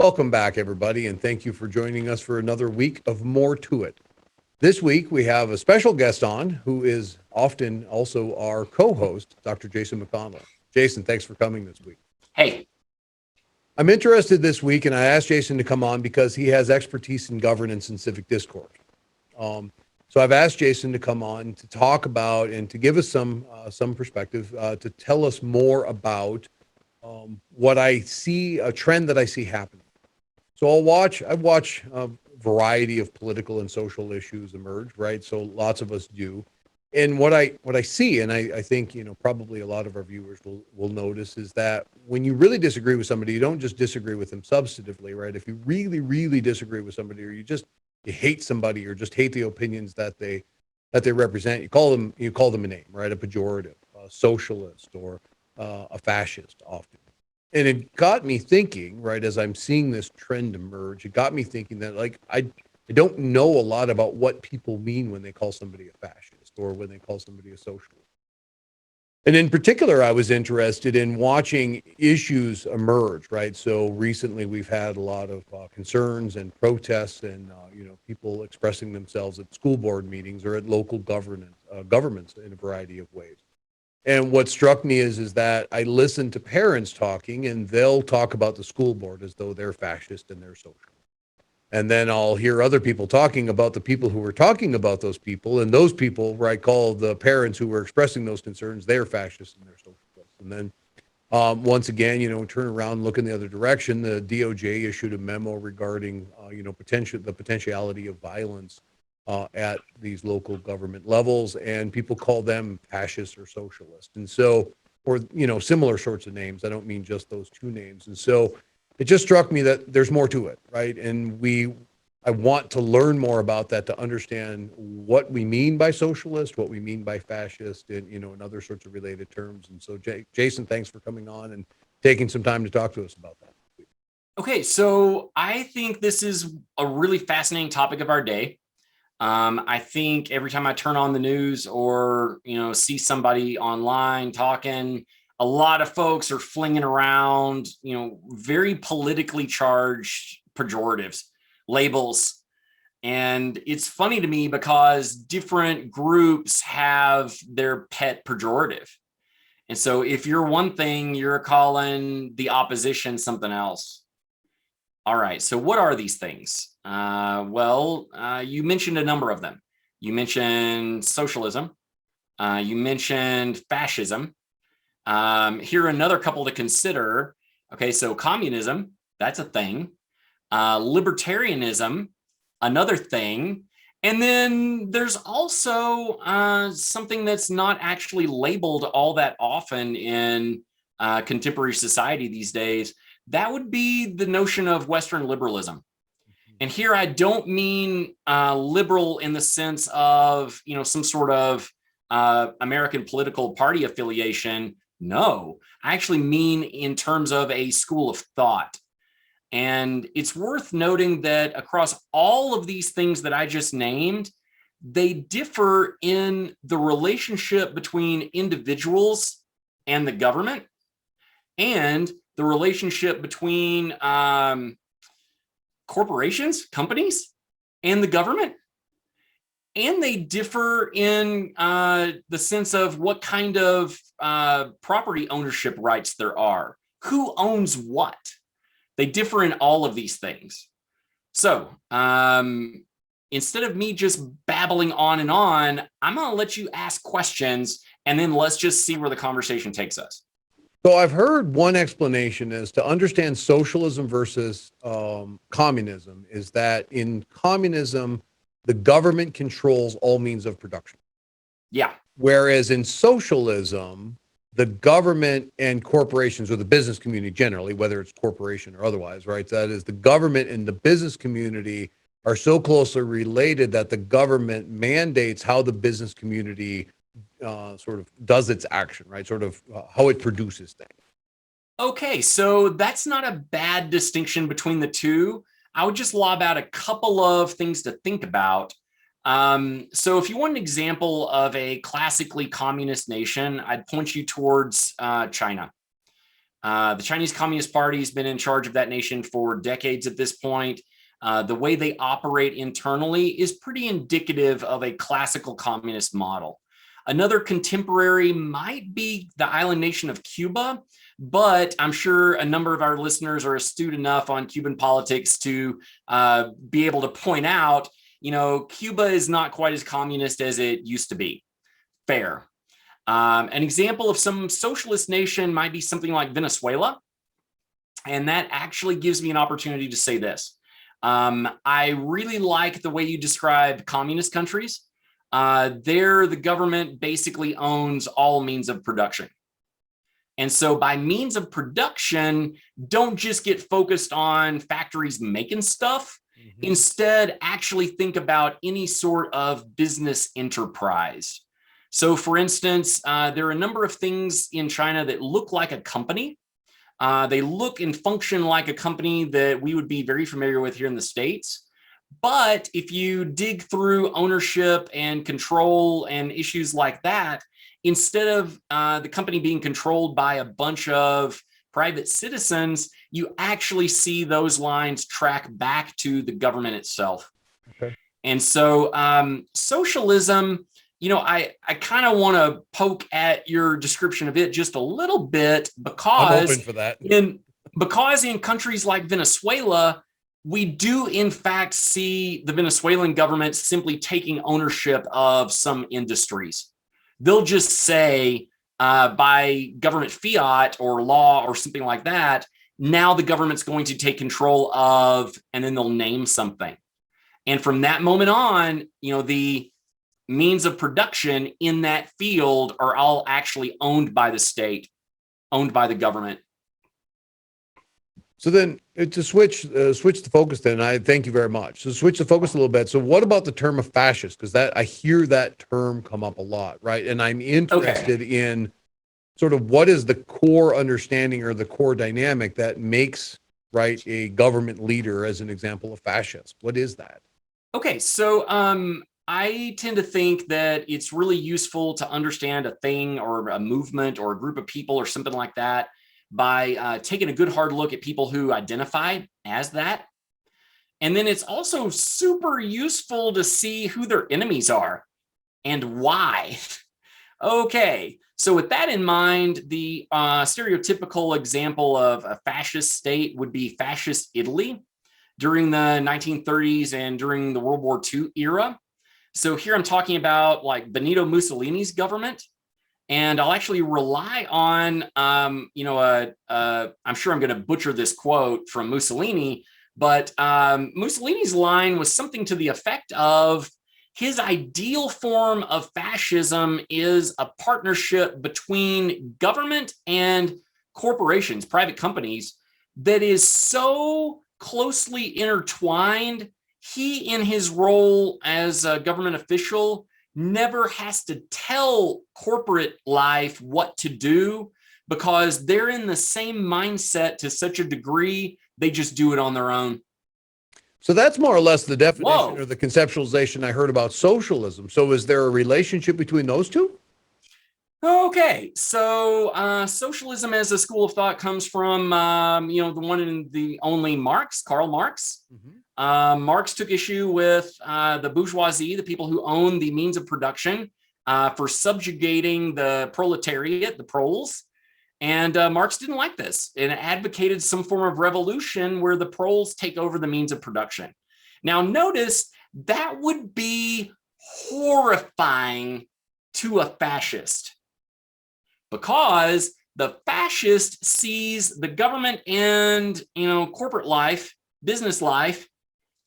Welcome back, everybody, and thank you for joining us for another week of More to It. This week, we have a special guest on who is often also our co host, Dr. Jason McConnell. Jason, thanks for coming this week. Hey. I'm interested this week, and I asked Jason to come on because he has expertise in governance and civic discourse. So I've asked Jason to come on to talk about and to give us some perspective, to tell us more about what I see, a trend that I see happening. So I watch a variety of political and social issues emerge, right? So lots of us do. And what I see, and I think, probably a lot of our viewers will notice, is that when you really disagree with somebody, you don't just disagree with them substantively, right? If you really, really disagree with somebody, or you hate somebody, or just hate the opinions that they represent, you call them a name, right? A pejorative, a socialist, or a fascist often. And it got me thinking, right, as I'm seeing this trend emerge, it got me thinking that, like, I don't know a lot about what people mean when they call somebody a fascist or when they call somebody a socialist. And in particular, I was interested in watching issues emerge, right? So recently we've had a lot of concerns and protests and, people expressing themselves at school board meetings or at local governments in a variety of ways. And what struck me is that I listen to parents talking, and they'll talk about the school board as though they're fascist and they're social. And then I'll hear other people talking about the people who were talking about those people, and those people, right, call the parents who were expressing those concerns, they're fascist and they're socialists. And then once again, turn around and look in the other direction. The DOJ issued a memo regarding, the potentiality of violence at these local government levels, and people call them fascist or socialist. And so, or, similar sorts of names. I don't mean just those two names. And so it just struck me that there's more to it, right? And I want to learn more about that to understand what we mean by socialist, what we mean by fascist, and other sorts of related terms. And so, Jason, thanks for coming on and taking some time to talk to us about that. Okay, so I think this is a really fascinating topic of our day. I think every time I turn on the news or, see somebody online talking, a lot of folks are flinging around, very politically charged pejoratives, labels. And it's funny to me because different groups have their pet pejorative. And so if you're one thing, you're calling the opposition something else. All right. So what are these things? You mentioned a number of them. You mentioned socialism. You mentioned fascism. Here are another couple to consider. Okay. So communism, that's a thing. Libertarianism, another thing. And then there's also something that's not actually labeled all that often in contemporary society these days. That would be the notion of Western liberalism. And here I don't mean liberal in the sense of, some sort of American political party affiliation. No, I actually mean in terms of a school of thought. And it's worth noting that across all of these things that I just named, they differ in the relationship between individuals and the government, and the relationship between corporations, companies, and the government. And they differ in the sense of what kind of property ownership rights there are. Who owns what? They differ in all of these things. So instead of me just babbling on and on, I'm going to let you ask questions, and then let's just see where the conversation takes us. So I've heard one explanation is to understand socialism versus communism is that in communism, the government controls all means of production. Yeah. Whereas in socialism, the government and corporations, or the business community generally, whether it's corporation or otherwise, right? That is, the government and the business community are so closely related that the government mandates how the business community sort of does its action, right? Sort of how it produces things. Okay, so that's not a bad distinction between the two. I would just lob out a couple of things to think about. So if you want an example of a classically communist nation, I'd point you towards China. The Chinese Communist Party has been in charge of that nation for decades at this point. The way they operate internally is pretty indicative of a classical communist model. Another contemporary might be the island nation of Cuba, but I'm sure a number of our listeners are astute enough on Cuban politics to be able to point out, Cuba is not quite as communist as it used to be. Fair. An example of some socialist nation might be something like Venezuela. And that actually gives me an opportunity to say this. I really like the way you describe communist countries. There, the government basically owns all means of production. And so by means of production, don't just get focused on factories making stuff. Mm-hmm. Instead, actually think about any sort of business enterprise. So for instance, there are a number of things in China that look like a company. They look and function like a company that we would be very familiar with here in the States. But if you dig through ownership and control and issues like that, instead of the company being controlled by a bunch of private citizens, you actually see those lines track back to the government itself. Okay. And so socialism, I kind of want to poke at your description of it just a little bit because I'm open for that. Because in countries like Venezuela, we do in fact see the Venezuelan government simply taking ownership of some industries. They'll just say by government fiat or law or something like that, now the government's going to take control of, and then they'll name something. And from that moment on, the means of production in that field are all actually owned by the state, owned by the government. So then to switch the focus then, I thank you very much. So switch the focus a little bit. So what about the term of fascist? Because I hear that term come up a lot, right? And I'm interested in sort of what is the core understanding or the core dynamic that makes, right, a government leader, as an example, of fascist. What is that? Okay, so I tend to think that it's really useful to understand a thing or a movement or a group of people or something like that by taking a good hard look at people who identify as that. And then it's also super useful to see who their enemies are and why. Okay, so with that in mind, the stereotypical example of a fascist state would be fascist Italy during the 1930s and during the World War II era. So here I'm talking about like Benito Mussolini's government. And I'll actually rely on, I'm sure I'm going to butcher this quote from Mussolini, but Mussolini's line was something to the effect of his ideal form of fascism is a partnership between government and corporations, private companies, that is so closely intertwined. He, in his role as a government official, never has to tell corporate life what to do because they're in the same mindset to such a degree, they just do it on their own. So that's more or less the definition or the conceptualization I heard about socialism. So is there a relationship between those two? Okay, so socialism as a school of thought comes from, the one and the only Marx, Karl Marx. Mm-hmm. Marx took issue with the bourgeoisie, the people who own the means of production, for subjugating the proletariat, the proles. And Marx didn't like this and advocated some form of revolution where the proles take over the means of production. Now, notice that would be horrifying to a fascist because the fascist sees the government and, corporate life, business life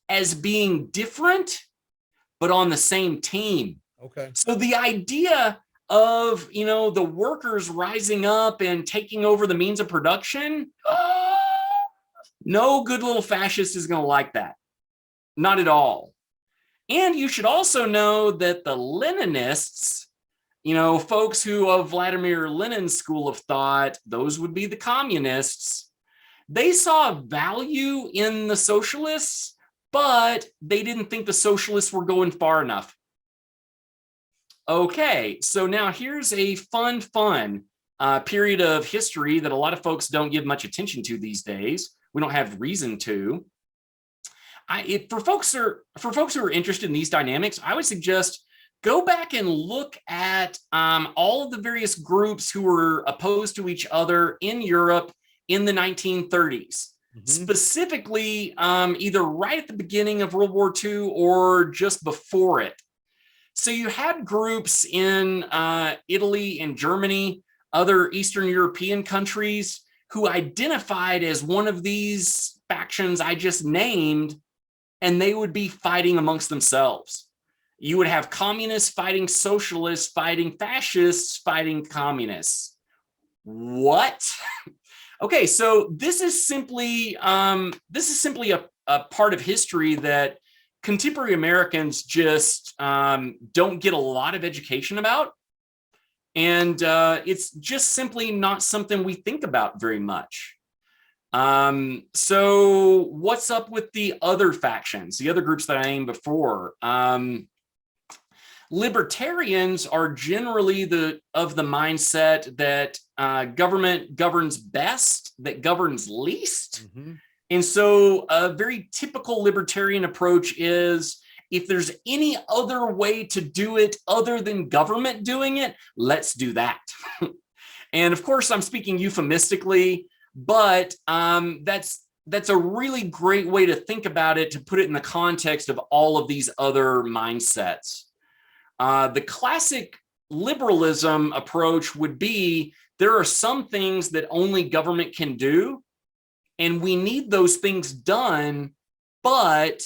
as being different, but on the same team. Okay. So the idea of, the workers rising up and taking over the means of production, no good little fascist is going to like that. Not at all. And you should also know that the Leninists, folks who of Vladimir Lenin's school of thought, those would be the communists. They saw value in the socialists, but they didn't think the socialists were going far enough. Okay, so now here's a fun. period of history that a lot of folks don't give much attention to these days. We don't have reason to. For folks who are interested in these dynamics, I would suggest go back and look at all of the various groups who were opposed to each other in Europe in the 1930s, specifically either right at the beginning of World War II or just before it. So you had groups in Italy and Germany, other Eastern European countries who identified as one of these factions I just named, and they would be fighting amongst themselves. You would have communists fighting socialists, fighting fascists, fighting communists. What? Okay, so this is simply a part of history that contemporary Americans just don't get a lot of education about. And it's just simply not something we think about very much. So what's up with the other factions, the other groups that I named before? Libertarians are generally of the mindset that government governs best, that governs least. And so a very typical libertarian approach is, if there's any other way to do it other than government doing it, let's do that. And of course, I'm speaking euphemistically, but that's a really great way to think about it, to put it in the context of all of these other mindsets. The classic liberalism approach would be, there are some things that only government can do, and we need those things done, but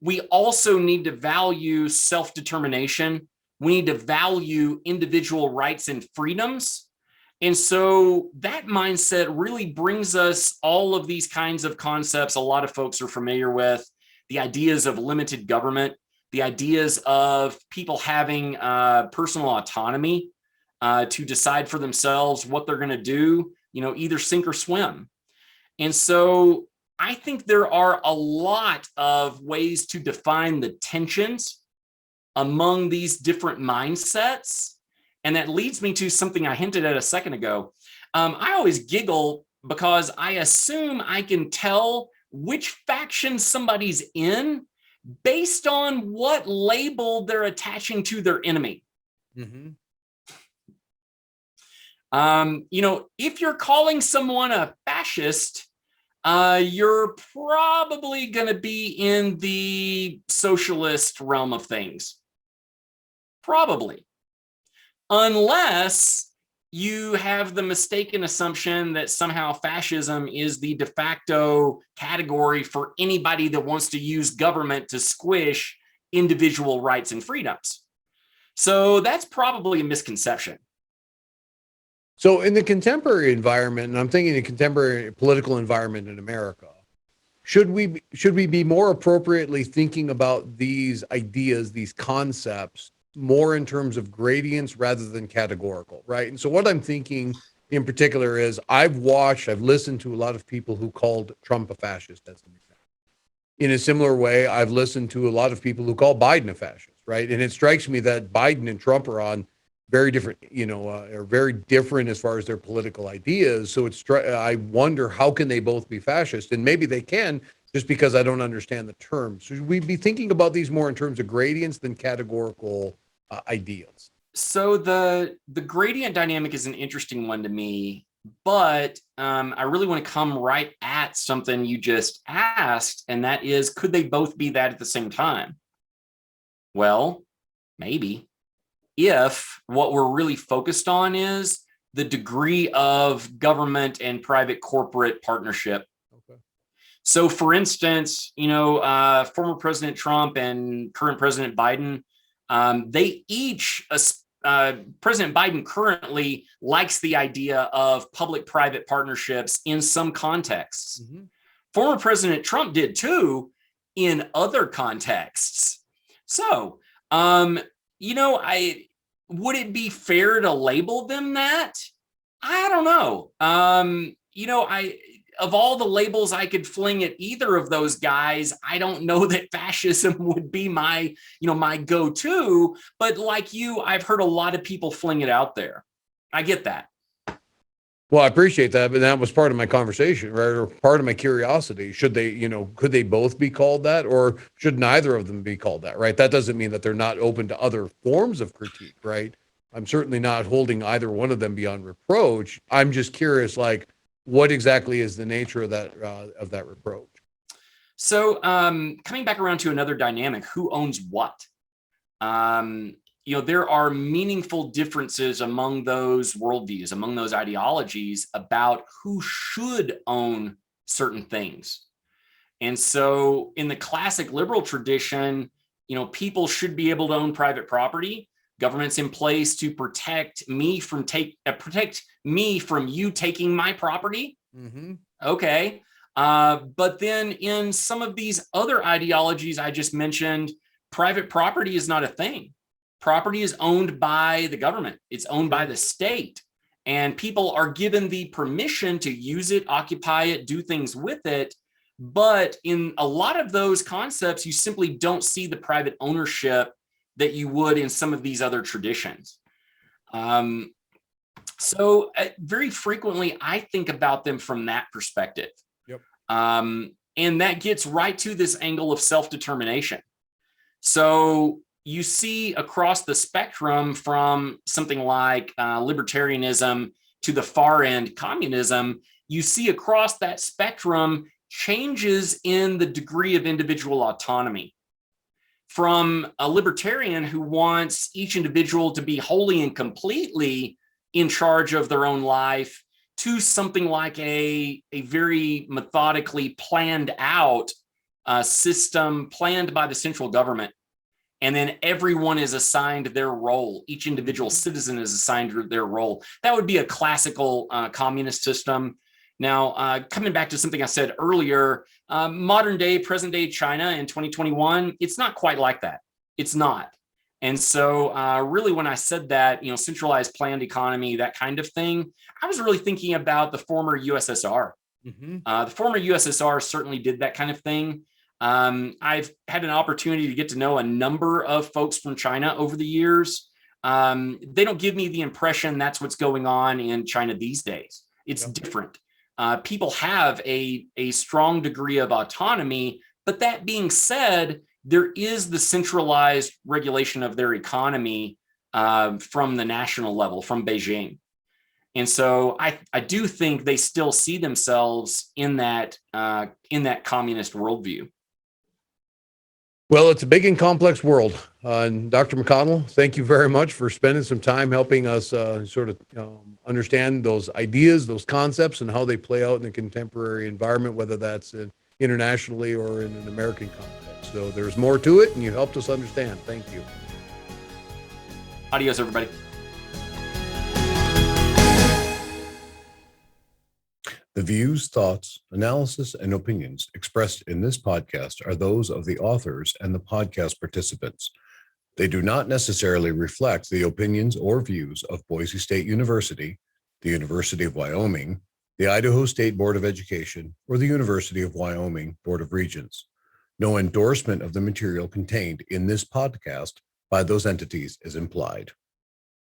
we also need to value self-determination. We need to value individual rights and freedoms. And so that mindset really brings us all of these kinds of concepts a lot of folks are familiar with, the ideas of limited government, the ideas of people having personal autonomy to decide for themselves what they're going to do, either sink or swim. And so I think there are a lot of ways to define the tensions among these different mindsets. And that leads me to something I hinted at a second ago. I always giggle because I assume I can tell which faction somebody's in based on what label they're attaching to their enemy. If you're calling someone a fascist, you're probably going to be in the socialist realm of things. Probably. Unless you have the mistaken assumption that somehow fascism is the de facto category for anybody that wants to use government to squish individual rights and freedoms. So that's probably a misconception. So in the contemporary environment, and I'm thinking the contemporary political environment in America, should we be more appropriately thinking about these ideas, these concepts, more in terms of gradients rather than categorical, right? And so what I'm thinking in particular is, I've listened to a lot of people who called Trump a fascist, as an example. In a similar way, I've listened to a lot of people who call Biden a fascist, right? And it strikes me that Biden and Trump are on very different, are very different as far as their political ideas. So I wonder, how can they both be fascist? And maybe they can, just because I don't understand the terms. Should we be thinking about these more in terms of gradients than categorical ideals? So the gradient dynamic is an interesting one to me, but I really want to come right at something you just asked, and that is, could they both be that at the same time? Well, maybe. If what we're really focused on is the degree of government and private corporate partnership. Okay. So for instance, former President Trump and current President Biden, they each, President Biden currently likes the idea of public-private partnerships in some contexts. Former President Trump did too in other contexts. So, would it be fair to label them that? I don't know. Of all the labels I could fling at either of those guys, I don't know that fascism would be my go-to. But like you, I've heard a lot of people fling it out there. I get that. Well, I appreciate that, but that was part of my conversation, right? Or part of my curiosity. Should they, could they both be called that, or should neither of them be called that, right? That doesn't mean that they're not open to other forms of critique, right? I'm certainly not holding either one of them beyond reproach. I'm just curious, like, what exactly is the nature of that reproach? So, coming back around to another dynamic, who owns what? There are meaningful differences among those worldviews, among those ideologies about who should own certain things. And so in the classic liberal tradition, people should be able to own private property. Government's in place to protect me from you taking my property. Mm-hmm. Okay. But then in some of these other ideologies I just mentioned, private property is not a thing. Property is owned by the government. It's owned by the state. And people are given the permission to use it, occupy it, do things with it. But in a lot of those concepts, you simply don't see the private ownership that you would in some of these other traditions. So very frequently, I think about them from that perspective. Yep. And that gets right to this angle of self-determination. So you see across the spectrum from something like libertarianism to the far end communism, you see across that spectrum changes in the degree of individual autonomy. From a libertarian who wants each individual to be wholly and completely in charge of their own life to something like a very methodically planned out system planned by the central government. And then everyone is assigned their role. Each individual citizen is assigned their role. That would be a classical communist system. Now, coming back to something I said earlier, modern day, present day China in 2021, it's not quite like that. It's not. And so really when I said that, centralized planned economy, that kind of thing, I was really thinking about the former USSR. Mm-hmm. The former USSR certainly did that kind of thing. I've had an opportunity to get to know a number of folks from China over the years. They don't give me the impression that's what's going on in China these days. It's different. People have a strong degree of autonomy, but that being said, there is the centralized regulation of their economy from the national level, from Beijing. And so I do think they still see themselves in that communist worldview. Well, it's a big and complex world. And Dr. McConnell, thank you very much for spending some time helping us sort of understand those ideas, those concepts, and how they play out in a contemporary environment, whether that's internationally or in an American context. So there's more to it, and you helped us understand. Thank you. Adios, everybody. The views, thoughts, analysis, and opinions expressed in this podcast are those of the authors and the podcast participants. They do not necessarily reflect the opinions or views of Boise State University, the University of Wyoming, the Idaho State Board of Education, or the University of Wyoming Board of Regents. No endorsement of the material contained in this podcast by those entities is implied.